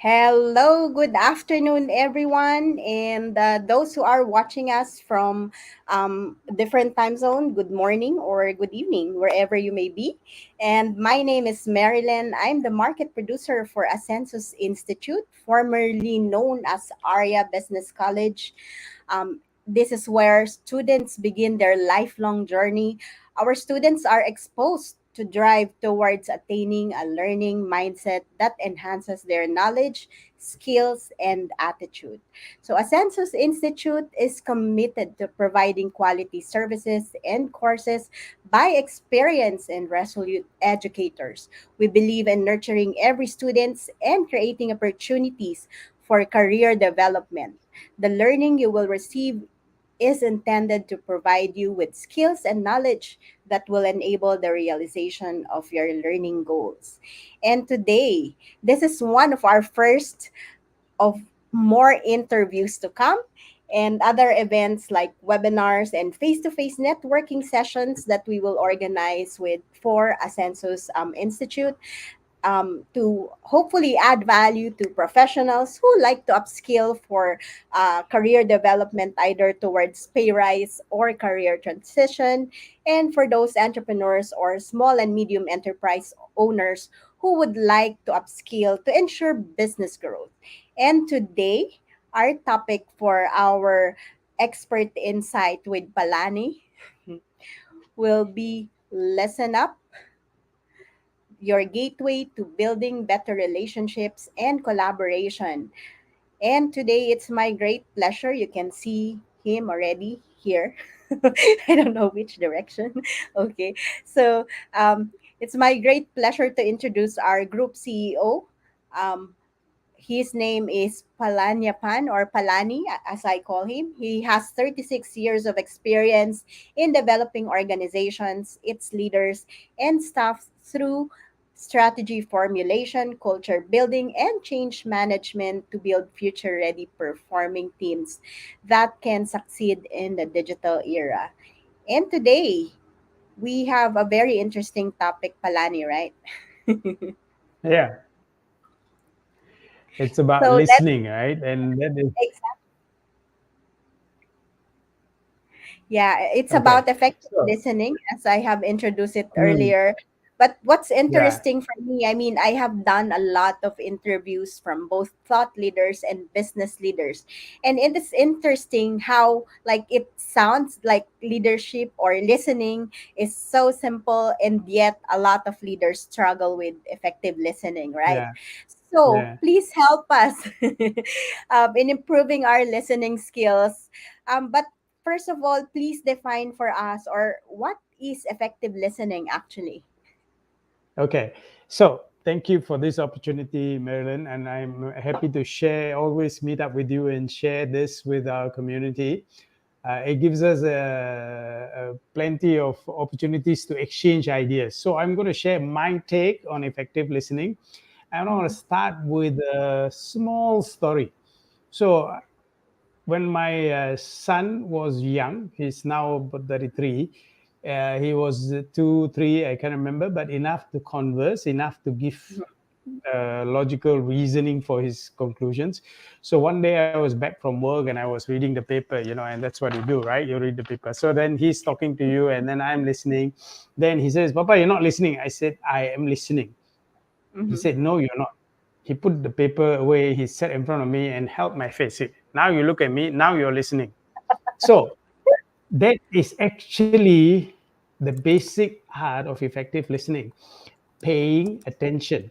Hello, good afternoon, everyone, and those who are watching us from different time zone. Good morning or good evening, wherever you may be. And my name is Marilyn. I'm the market producer for Ascensus Institute, formerly known as Aria Business College. This is where students begin their lifelong journey. Our students are exposed to drive towards attaining a learning mindset that enhances their knowledge, skills, and attitude. So, Ascensus Institute is committed to providing quality services and courses by experienced and resolute educators. We believe in nurturing every student and creating opportunities for career development. The learning you will receive is intended to provide you with skills and knowledge that will enable the realization of your learning goals. And today, this is one of our first of more interviews to come and other events like webinars and face-to-face networking sessions that we will organize with for Ascensus Institute to hopefully add value to professionals who like to upskill for career development, either towards pay rise or career transition, and for those entrepreneurs or small and medium enterprise owners who would like to upskill to ensure business growth. And today, our topic for our expert insight with Palani will be listen up, your gateway to building better relationships and collaboration. And today it's my great pleasure. You can see him already here. I don't know which direction. Okay. So it's my great pleasure to introduce our group CEO. Um, his name is Palanyapan or Palani, as I call him. He has 36 years of experience in developing organizations, its leaders, and staff through strategy formulation, culture building, and change management to build future ready performing teams that can succeed in the digital era. And today, we have a very interesting topic, Palani, right? Yeah, it's about So let's listening, right? And that is Yeah, it's okay. about effective So, listening, as I have introduced it mm, earlier. But what's yeah, interesting for me, I mean, I have done a lot of interviews from both thought leaders and business leaders. And it is interesting how, like, it sounds like leadership or listening is so simple, and yet a lot of leaders struggle with effective listening, right? yeah, So yeah. please help us in improving our listening skills. But first of all, please define for us or what is effective listening actually? Okay. So, thank you for this opportunity, Marilyn. And I'm happy to share, always meet up with you and share this with our community. It gives us plenty of opportunities to exchange ideas. So, I'm going to share my take on effective listening. And I want to Mhm. start with a small story. So, when my son was young, he's now about 33. He was 2, 3, I can't remember, but enough to converse, enough to give logical reasoning for his conclusions. So one day I was back from work and I was reading the paper, and that's what you do, right? You read the paper. So then he's talking to you and then I'm listening. Then he says, Papa, you're not listening. I said, I am listening. He Mhm. said, no, you're not. He put the paper away. He sat in front of me and held my face. Said, now you look at me. Now you're listening. So that is actually the basic art of effective listening, paying attention.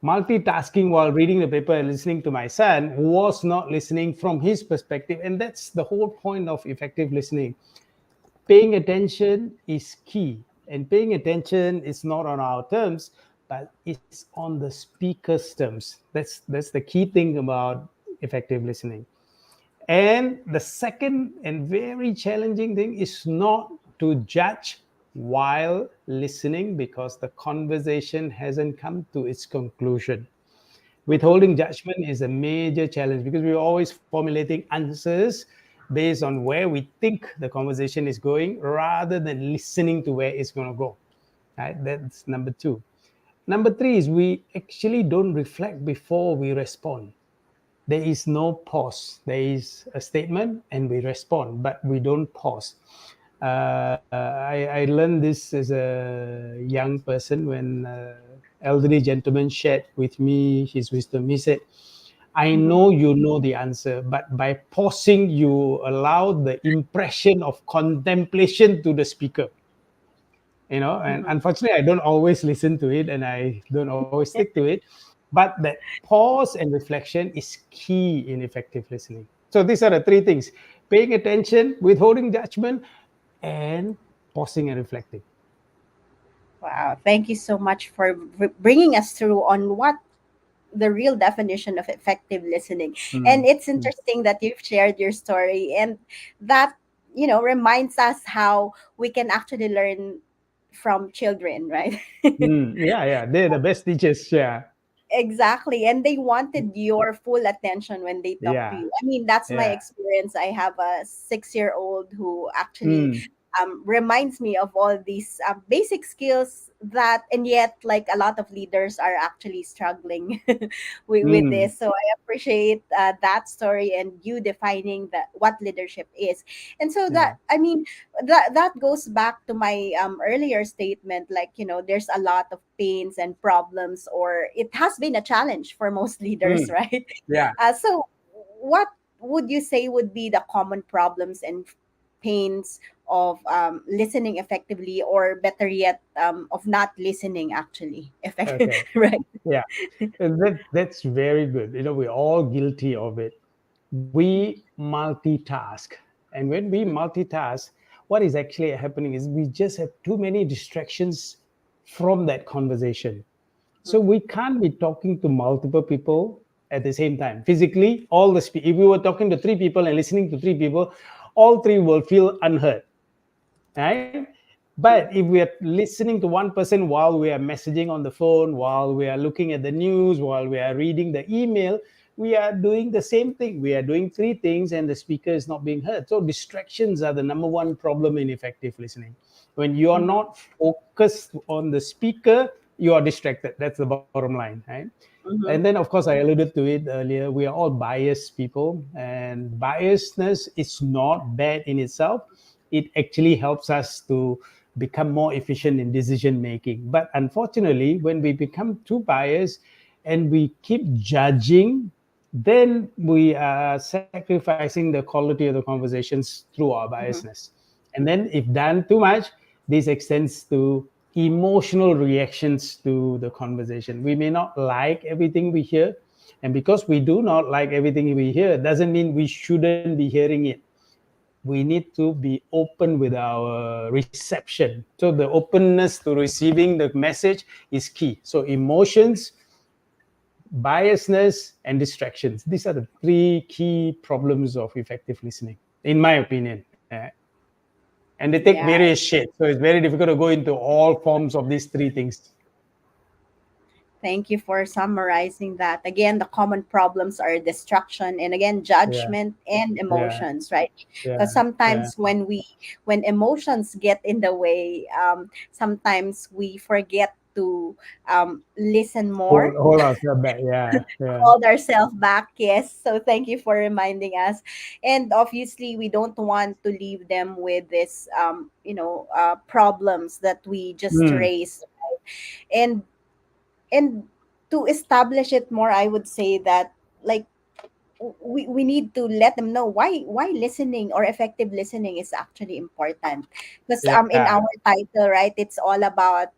Multitasking while reading the paper and listening to my son was not listening from his perspective. And that's the whole point of effective listening. Paying attention is key. And paying attention is not on our terms, but it's on the speaker's terms. That's the key thing about effective listening. And the second and very challenging thing is not to judge while listening because the conversation hasn't come to its conclusion. Mhm. Withholding judgment is a major challenge because we're always formulating answers based on where we think the conversation is going rather than listening to where it's going to go. Right? That's number two. Number three is we actually don't reflect before we respond. There is no pause. There is a statement and we respond, but we don't pause. I learned this as a young person when elderly gentleman shared with me his wisdom. He said, I Mm-hmm. know you know the answer, but by pausing, you allow the impression of contemplation to the speaker. And Mm-hmm. unfortunately I don't always listen to it and I don't always stick to it, but that pause and reflection is key in effective listening. So these are the three things: paying attention, withholding judgment, and pausing and reflecting. Wow. Thank you so much for bringing us through on what the real definition of effective listening. And Mm, it's mm, interesting that you've shared your story, and that, reminds us how we can actually learn from children, right? yeah, they're the best teachers. Yeah. Exactly. And they wanted your full attention when they talk to Yeah. you. I mean, that's my Yeah. experience. I have a 6-year old who actually Mm, reminds me of all these basic skills that, and yet, like a lot of leaders are actually struggling with mm, this. So I appreciate that story and you defining that what leadership is. And so yeah. that, I mean, that goes back to my earlier statement, like, there's a lot of pains and problems, or it has been a challenge for most leaders, Mm, right? yeah. So what would you say would be the common problems and pains of listening effectively, or better yet, of not listening actually effective? Okay. Right. Yeah. And that's very good. We're all guilty of it. We multitask. And when we multitask, what is actually happening is we just have too many distractions from that conversation. So we can't be talking to multiple people at the same time. Physically, if we were talking to three people and listening to three people, all three will feel unheard, right? But if we are listening to one person while we are messaging on the phone, while we are looking at the news, while we are reading the email, we are doing the same thing. We are doing three things and the speaker is not being heard. So distractions are the number one problem in effective listening. When you are Mm-hmm. not focused on the speaker, you are distracted. That's the bottom line, right? And then, Mm-hmm. of course, I alluded to it earlier. We are all biased people, and biasness is not bad in itself. It actually helps us to become more efficient in decision making. But unfortunately, when we become too biased and we keep judging, then we are sacrificing the quality of the conversations through our Mm-hmm. biasness. And then, if done too much, this extends to emotional reactions to the conversation. We may not like everything we hear. And because we do not like everything we hear, doesn't mean we shouldn't be hearing it. We need to be open with our reception. So the openness to receiving the message is key. So emotions, biasness, and distractions. These are the three key problems of effective listening, in my opinion. And they take Yeah. various shapes. So it's very difficult to go into all forms of these three things. Thank you for summarizing that. Again, the common problems are distraction and, again, Yeah, judgment and yeah, emotions, right? Because yeah, yeah. sometimes when emotions get in the way, sometimes we forget to listen more, Hold ourselves back. Yeah, yeah. hold ourselves back. Yes. So thank you for reminding us. And obviously, we don't want to leave them with this, problems that we just Mm, raised. And and to establish it more, I would say that, like, we need to let them know why listening or effective listening is actually important. Because in yeah. our title, right, it's all about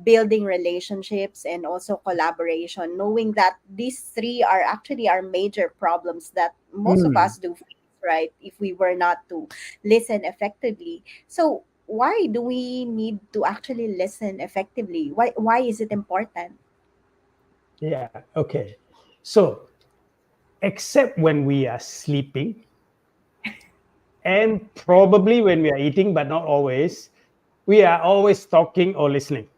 building relationships and also collaboration, knowing that these three are actually our major problems that most of Mm, us do face, right, if we were not to listen effectively. So why do we need to actually listen effectively? Why is it important? yeah. Okay. So, except when we are sleeping and probably when we are eating, but not always, we are always talking or listening.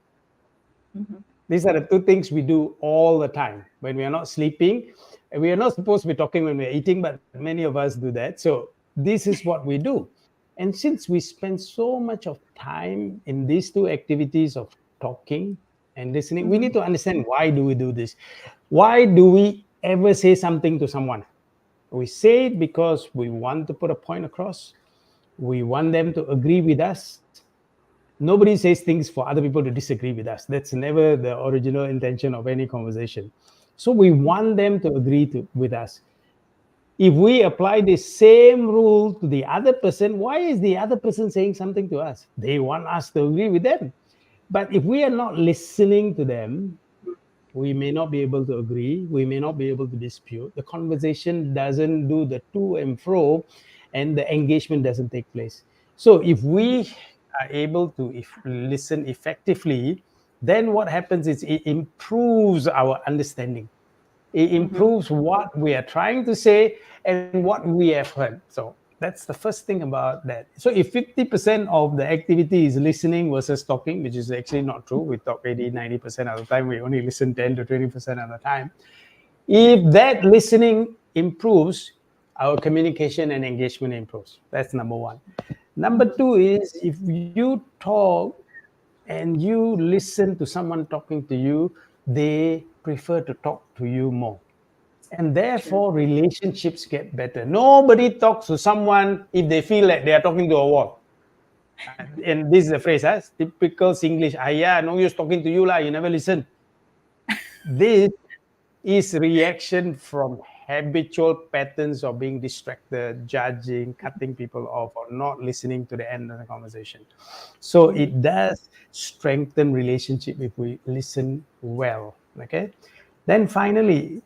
Mhm. These are the two things we do all the time. When we are not sleeping, we are not supposed to be talking when we're eating, but many of us do that. So this is what we do. And since we spend so much of time in these two activities of talking and listening, we Mm-hmm. need to understand why do we do this. Why do we ever say something to someone? We say it because we want to put a point across. We want them to agree with us. Nobody says things for other people to disagree with us. That's never the original intention of any conversation. So we want them to agree with us. If we apply the same rule to the other person, why is the other person saying something to us? They want us to agree with them. But if we are not listening to them, we may not be able to agree. We may not be able to dispute. The conversation doesn't do the to and fro, and the engagement doesn't take place. So if we are able to listen effectively, then what happens is it improves our understanding. It Mm-hmm. improves what we are trying to say and what we have heard. So that's the first thing about that. So if 50% of the activity is listening versus talking, which is actually not true, we talk 80, 90% of the time, we only listen 10 to 20% of the time. If that listening improves, our communication and engagement improves. That's number one. Number Mm-hmm. two is if you talk and you listen to someone talking to you, they prefer to talk to you more. And True. therefore, relationships get better. Nobody talks to someone if they feel like they are talking to a wall. And this is a phrase, huh? Typical Singlish. Ah, yeah, no use talking to you, lah. You never listen. This is reaction from habitual patterns of being distracted, judging, cutting people off, or not listening to the end of the conversation. So Mm-hmm. it does strengthen relationship if we listen well. Okay. Then finally,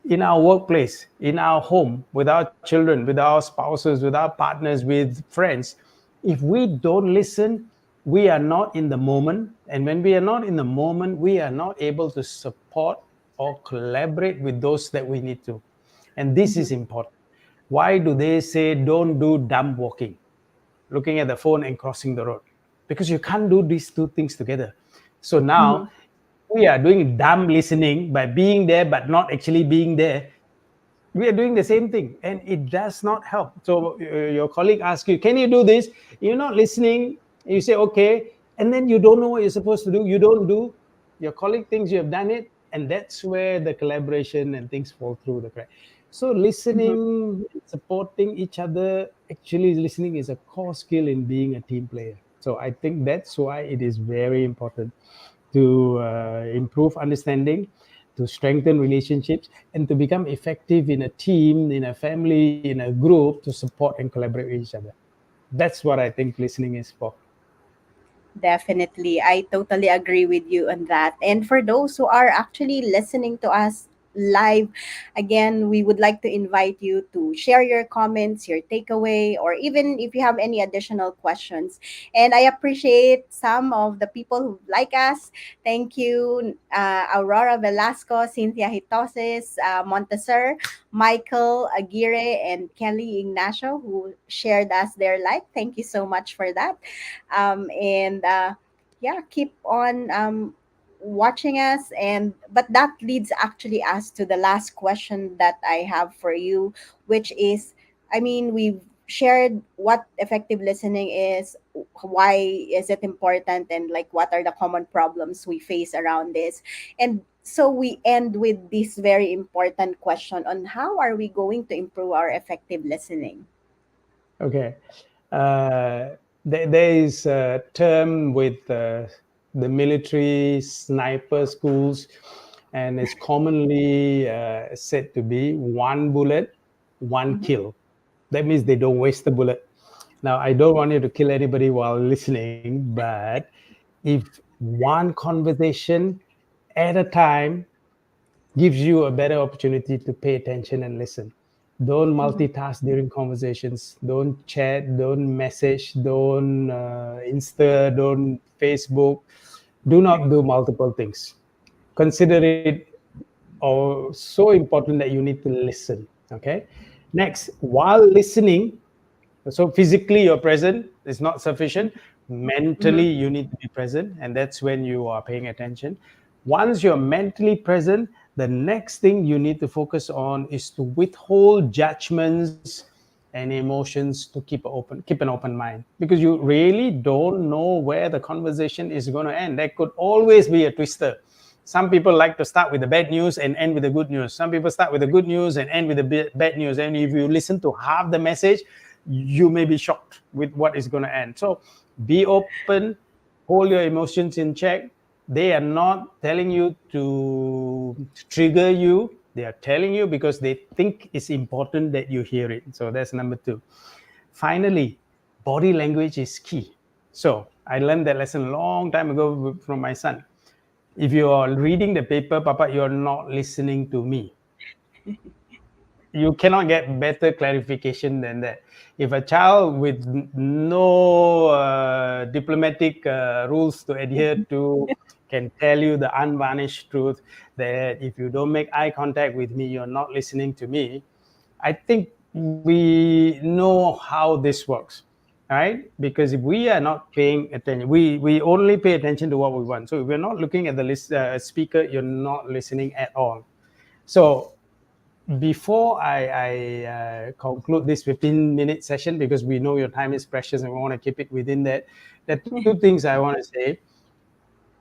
in our workplace, in our home, with our children, with our spouses, with our partners, with friends, if we don't listen, we are not in the moment. And when we are not in the moment, we are not able to support or collaborate with those that we need to. And this Mm-hmm. is important. Why do they say don't do dumb walking, looking at the phone and crossing the road? Because you can't do these two things together. So Mm-hmm. now we are doing dumb listening by being there but not actually being there. We are doing the same thing and it does not help. So your colleague asks you, can you do this? You're not listening. You say okay, and then you don't know what you're supposed to do. You don't do. Your colleague thinks you have done it, and that's where the collaboration and things fall through the crack. So Mm-hmm. listening, supporting each other, actually listening is a core skill in being a team player. So I think that's why it is very important to improve understanding, to strengthen relationships, and to become effective in a team, in a family, in a group, to support and collaborate with each other. That's what I think listening is for. Definitely. I totally agree with you on that. And for those who are actually listening to us live, again, we would like to invite you to share your comments, your takeaway, or even if you have any additional questions. And I appreciate some of the people who like us. Thank you, Aurora Velasco, Cynthia Hitosis, Montesor, Michael Aguirre, and Kelly Ignacio, who shared us their like. Thank you so much for that. And yeah, keep on watching us. And but that leads actually us to the last question that I have for you, which is, I mean, we've shared what effective listening is, why is it important, and like what are the common problems we face around this. And so we end with this very important question on how are we going to improve our effective listening. Okay. Uh, there is a term with the military sniper schools, and it's commonly said to be one bullet, one Mm-hmm. kill. That means they don't waste the bullet. Now, I don't want you to kill anybody while listening, but if one conversation at a time gives you a better opportunity to pay attention and listen. Don't Mm-hmm. multitask during conversations. Don't chat. Don't message. Don't Insta. Don't Facebook. Do not do multiple things. Consider it so important that you need to listen. Okay. Next, while listening, so physically you're present is not sufficient. Mm-hmm. Mentally you need to be present, and that's when you are paying attention. Once you're mentally present, the next thing you need to focus on is to withhold judgments and emotions to keep an open mind, because you really don't know where the conversation is going to end. There could always be a twister. Some people like to start with the bad news and end with the good news. Some people start with the good news and end with the bad news. And if you listen to half the message, you may be shocked with what is going to end. So be open, hold your emotions in check. They are not telling you to trigger you. They are telling you because they think it's important that you hear it. So that's number two. Finally, body language is key. So I learned that lesson a long time ago from my son. If you are reading the paper, Papa, you're not listening to me. You cannot get better clarification than that. If a child with no diplomatic rules to adhere to can tell you the unvarnished truth that if you don't make eye contact with me, you're not listening to me, I think we know how this works, right? Because if we are not paying attention, we only pay attention to what we want. So if we're not looking at the speaker, you're not listening at all. So before I conclude this 15-minute session, because we know your time is precious and we want to keep it within that, there are two things I want to say.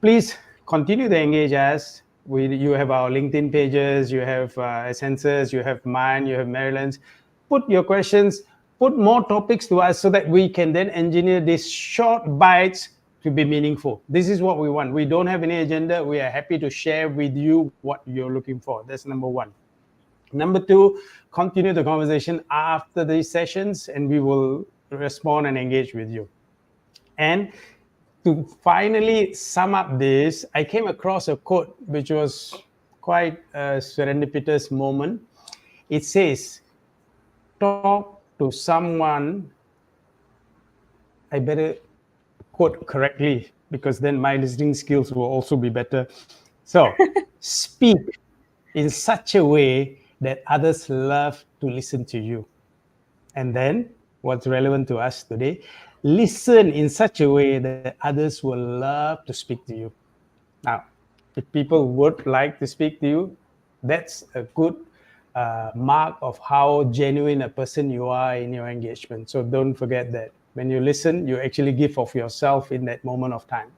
Please continue to engage us. You have our LinkedIn pages, you have Essences, you have mine, you have Maryland's. Put your questions, put more topics to us so that we can then engineer these short bites to be meaningful. This is what we want. We don't have any agenda. We are happy to share with you what you're looking for. That's number one. Number two, continue the conversation after these sessions and we will respond and engage with you. And to finally sum up this, I came across a quote which was quite a serendipitous moment. It says, talk to someone. I better quote correctly because then my listening skills will also be better. So, speak in such a way that others love to listen to you. And then, what's relevant to us today, listen in such a way that others will love to speak to you. Now, if people would like to speak to you, that's a good mark of how genuine a person you are in your engagement. So don't forget that. When you listen, you actually give of yourself in that moment of time.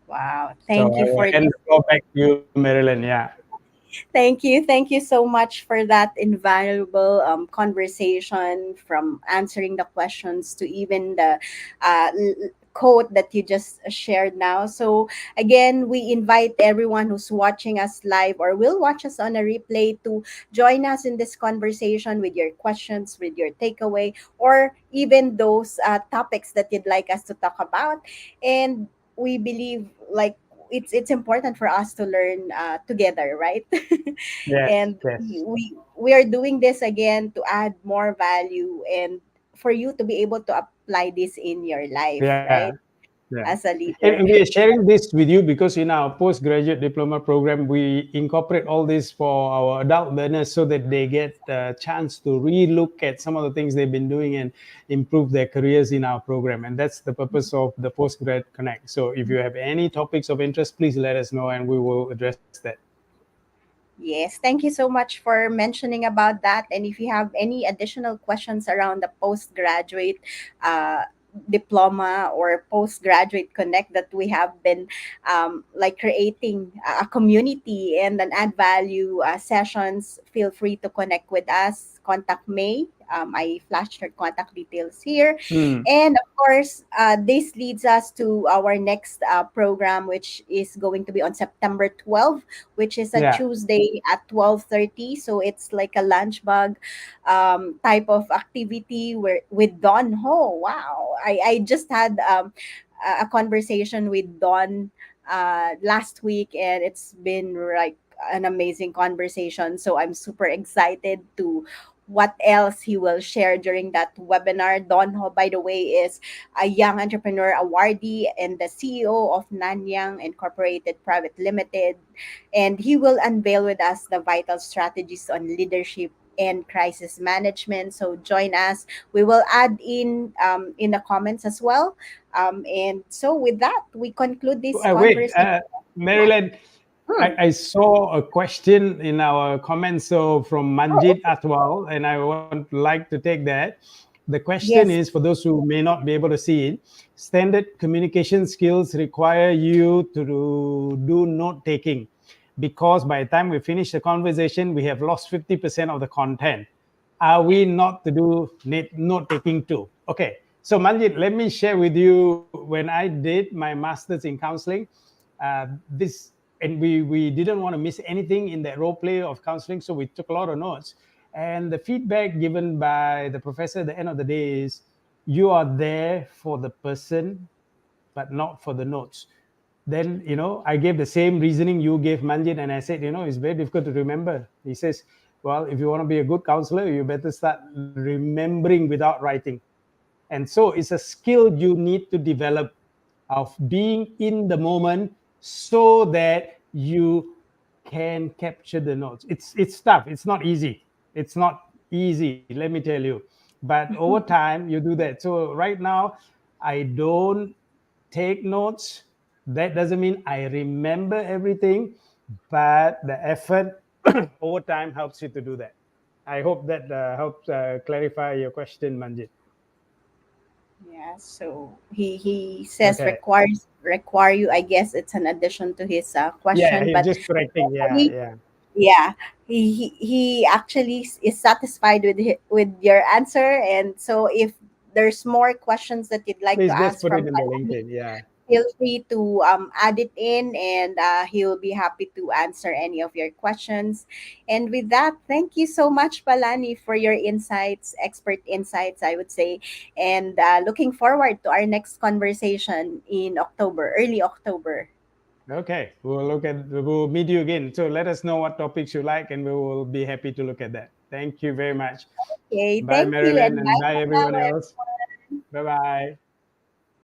Wow. So Thank I you will for hand this. the floor back to you, Marilyn. Yeah. Thank you. Thank you so much for that invaluable conversation, from answering the questions to even the quote that you just shared now. So, again, we invite everyone who's watching us live or will watch us on a replay to join us in this conversation with your questions, with your takeaway, or even those topics that you'd like us to talk about. And we believe, like, it's important for us to learn together, right? Yes, And yes. we are doing this again to add more value and for you to be able to apply this in your life, Yeah. right, Yeah. as a And leader. we are sharing this with you because in our postgraduate diploma program, we incorporate all this for our adult learners so that they get a chance to re-look at some of the things they've been doing and improve their careers in our program. And that's the purpose of the Postgrad Connect. So if you have any topics of interest, please let us know and we will address that. Yes, thank you so much for mentioning about that. And if you have any additional questions around the postgraduate uh, diploma or postgraduate connect that we have been like creating a community and an add value sessions, feel free to connect with us. Contact May. I flashed her contact details here. Hmm. And of course, this leads us to our next program, which is going to be on September 12th, which is a Yeah. Tuesday at 12:30. So it's like a lunch bug type of activity where with Don Ho. Wow. I just had a conversation with Don last week, and it's been like an amazing conversation. So I'm super excited to what else he will share during that webinar. Don Ho, by the way, is a young entrepreneur awardee and the CEO of Nanyang Incorporated Private Limited, and he will unveil with us the vital strategies on leadership and crisis management. So join us. We will add in the comments as well. And so with that, we conclude this Wait, conversation. Yeah. Maryland. Hmm. I saw a question in our comments so from Oh, Manjit Atwal, and I would like to take that. The question is yes. for those who may not be able to see it, standard communication skills require you to do note taking because by the time we finish the conversation, we have lost 50% of the content. Are we not to do note taking too? Okay, so Manjit, let me share with you when I did my master's in counseling. This and we didn't want to miss anything in that role play of counseling, so we took a lot of notes. And the feedback given by the professor at the end of the day is, you are there for the person, but not for the notes. Then I gave the same reasoning you gave Manjit, and I said, it's very difficult to remember. He says, well, if you want to be a good counselor, you better start remembering without writing. And so it's a skill you need to develop of being in the moment so that you can capture the notes. It's tough. It's not easy. It's not easy, let me tell you. But over time, you do that. So right now, I don't take notes. That doesn't mean I remember everything, but the effort over time helps you to do that. I hope that helps clarify your question, Manjit. Yeah, so he says Okay. require you. I guess it's an addition to his Yeah, question, he's but just correcting. Yeah, hopefully, yeah. yeah, he actually is satisfied with with your answer. And so, if there's more questions that you'd like to Please just ask put from it in the Palani, LinkedIn. Yeah. feel free to add it in, and he'll be happy to answer any of your questions. And with that, thank you so much, Palani, for your insights, expert insights, I would say. And looking forward to our next conversation in October, early October. Okay. We'll meet you again. So let us know what topics you like, and we will be happy to look at that. Thank you very much. Okay, Bye, thank you, Marilyn, and and bye bye, for everyone now, else. everyone. Bye bye.